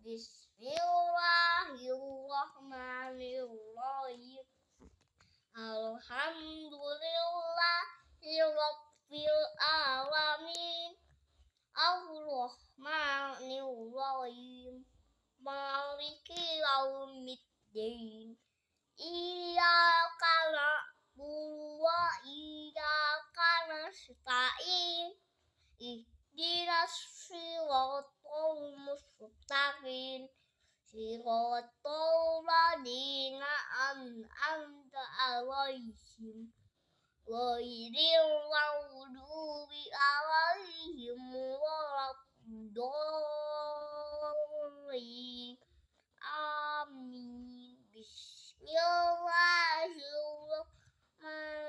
Bismillahirrahmanirrahim. Alhamdulillahi rabbil alamin. Ar-Rahmanir-Rahim. Maliki yaumiddin. Iyyaka na'budu wa iyyaka nasta'in. Ihdinas siratal mustaqim. Siratal ladzina an'amta 'alaihim ghairil maghdubi 'alaihim waladdallin. Amin. Bismillahirrahmanirrahim.